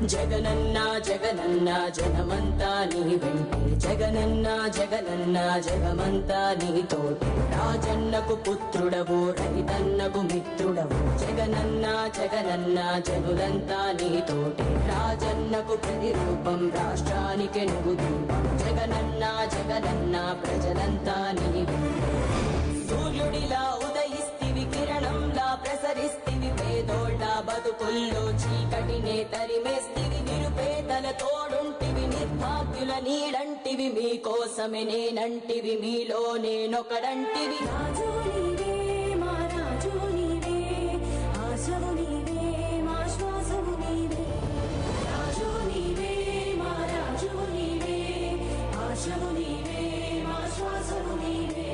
జగనన్న జగనన్న జనమంతా నీ వెంటే జగనన్న జగనన్న జగమంతా నీతోటి రాజన్నకు పుత్రుడవు రైతన్నకు మిత్రుడవు జగనన్న జగనన్న జనులంతా నీతోటి రాజన్నకు ప్రతిరూపం రాష్ట్రానికి నువ్వు దీపం జగనన్న జగనన్న ప్రజలంతా నీ వెంటే సూర్యుడిలా ఉదయిస్తివి కిరణంలా ప్రసరిస్తివి పేదోళ్ళ బతుకుల్లో చీకటినే తరిమేస్తివి నిరుపేదల తోడుంటివి నిర్భాగ్యుల నీడంటివి మీకోసమే నేనంటివి మీలో నేనొకడంటివి రాజు నీవే మా రాజు నీవే ఆశవు నీవే మా శ్వాసవు నీవే రాజు నీవే మా రాజు నీవే ఆశవు నీవే మా శ్వాసవు నీవే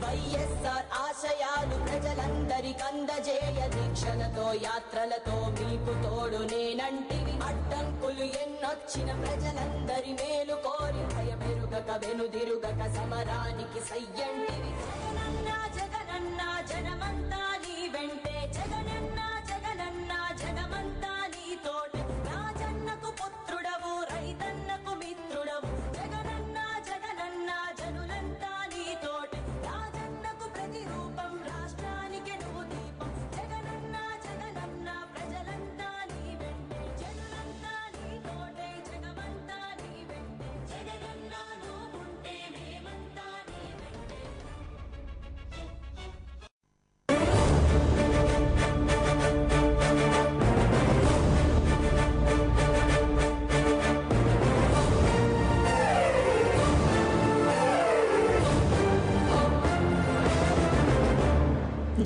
వైఎస్ఆర్ ఆశయాలు ప్రజలందరికందజేయ దీక్షలతో యాత్రలతో మీకు తోడు నేనంటివి అడ్డంకులు ఎన్నొచ్చిన ప్రజలందరి మేలు కోరి భయమెరుగక వెనుదిరుగక సమరానికి సయ్యంటివి జగనన్న జగనన్న జనమంతా నీ వెంటే జగనన్న జగనన్న జగమంతా నీతోటి రాజన్నకు పుత్రుడవు రైతన్నకు మిత్రుడవు జగనన్న జగనన్న జనులంతా నీతోటి రాజన్నకు ప్రతిరూపం రాష్ట్రానికి నువ్వు దీపం జగనన్న జగనన్న ప్రజలంతా నీ వెంటే జనులంతా నీతోటే జగమంతా నీ వెంటే జగనన్న నువ్వుంటే మేమంతా నీ వెంటే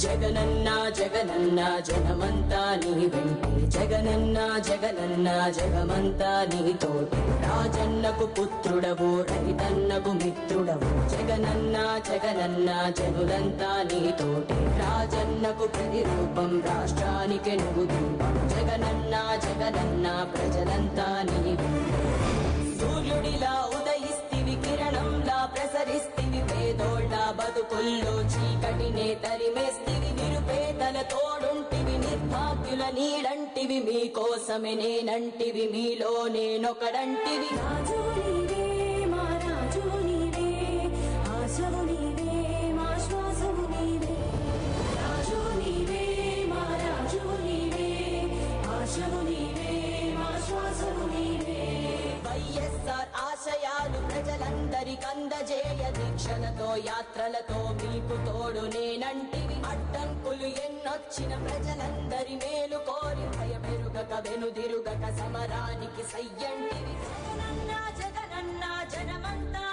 జగనన్న జగనన్న జనమంతా నీ వెంటే జగనన్న జగనన్న జగమంతా నీతోటి రాజన్నకు పుత్రుడవు రైతన్నకు మిత్రుడవు జగనన్న జగనన్న జనులంతా నీతోటి రాజన్నకు ప్రతిరూపం రాష్ట్రానికి నువ్వు దీపం జగనన్న జగనన్న ప్రజలంతా నీ వెంటే సూర్యుడిలా ఉదయిస్తివి కిరణంలా ప్రసరిస్తివి పేదోళ్ళ బతుకుల్లో చీకటినే తరిమేస్తివి నిరుపేదల తోడుంటివి నిర్భాగ్యుల నీడంటివి మీకోసమే నేనంటివి మీలో నేనొకడంటివి రాజు నీవే మా రాజు నీవే ఆశవు నీవే మా శ్వాసవు నీవే రాజు నీవే మా రాజు నీవే ఆశవు నీవే మా శ్వాసవు నీవే వైఎస్ఆర్ ఆశయాలు ప్రజలందరికందజేయ దీక్షలతో యాత్రలతో మీకు తోడు నేనంటివి అడ్డంకులు ఎన్నొచ్చిన ప్రజలందరి మేలు కోరి భయమెరుగక వెనుదిరుగక సమరానికి సయ్యంటివి జగనన్న జగనన్న జనమంతా